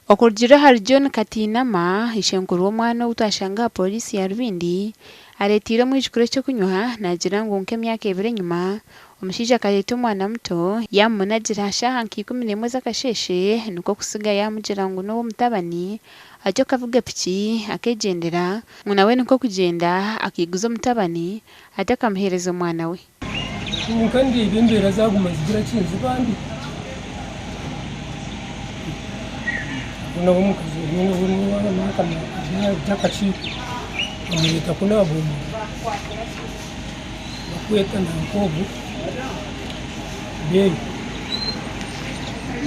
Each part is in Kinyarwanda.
Okurjira hari John Katinama ishenkuru w'omwana utashanga polisi ya Rubindi aretira mu gikuro cyo kunywa nagira ngo nke myaka 2 nyuma umushija kaleta umwana muto yamunagira shaha nki 11 z'akasheshe nuko kusiga yamugira ngo no mutabani ajyo kavuga piki akegendera munawe nuko kugenda akiguza mutabani atakamuhereza umwana we kandi ibindera zaguma zigira kinzi bandi unawo mukazi n'uwo nakama byakaci amurita kuna bomu bakweta na nkobu bye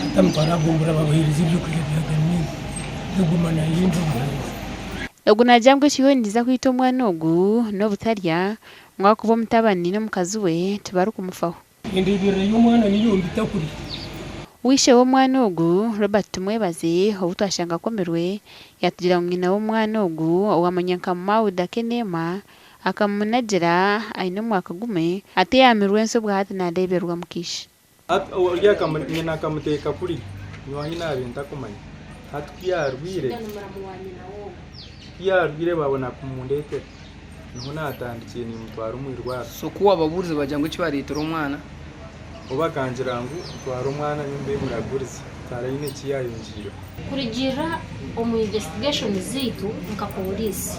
atamtara bombura babahiriza ibyo kujyagamini dugumana yindi Oguna jambwe chiwendiza kwita omwana ogu no butarya mwakuba mutabani no mukazi we tubaruka umufaho indibire y'umwana niyo mbitakuri Wishe w'omwana ogu Robert Tumwebaze obutwashanga komerwe yatugira ngina w'omwana ogu owamanyanka Mauda Kenema akamunagera aino mwaka gume ate yamirwe nso bwa hati nadeberwa mukisha urya kamanyina kamuteka kuri niwahina abenta kumanya hatukiyarwire yarwire babona kumundete nuko natandikiye ni mutwara umwirwa so kuwa babuze bajyango kibaritira umwana ubakanjirangu twara umwana nyumbe muraguriza tarayine kiyayinjira kurigira omu investigation zitu nka polisi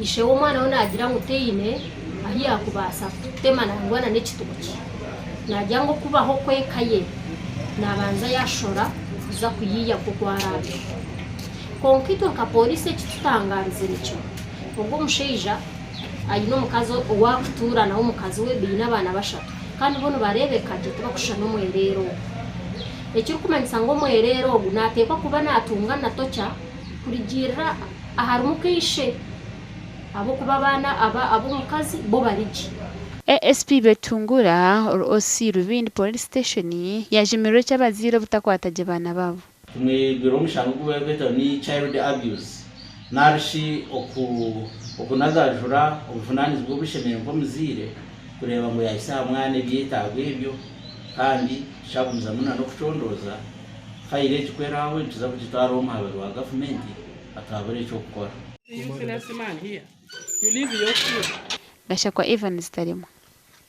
ishe umwana we nagira ngo teyine ahi yakubasa temana ngwana n'ekituki najya ngo kubaho kwekaye nabanza yashora za kuyiya kugwarabe konkito nka polisi kitutangarize nicyo ubwo mushija ayino mukazo wakutura nawo mukazi we bina abana bashatu kandi bono barebeka gite bakusha no mwerero ekiri kumanyisa ngo mwerero gunatekwa kuba natunga natocha kurigira aharumukishe abo kuba bana abo mukazi bo bariji ASP Betungura OC Rubindi Police Station yajimiro cy'abazira butakwataje bana babo tumwibiro mushango gubeta ni child abuse narshi okunagajura ubuvunanizi bwo bushemeye ngo muzire kureba ngo yahisa mwana byitagwe ibyo kandi shabuza muna no kucondoza kayire kikwerawe tuza kugitwara umuhabero wa government akabare cyo gukora Gashakwa Evans Tarimo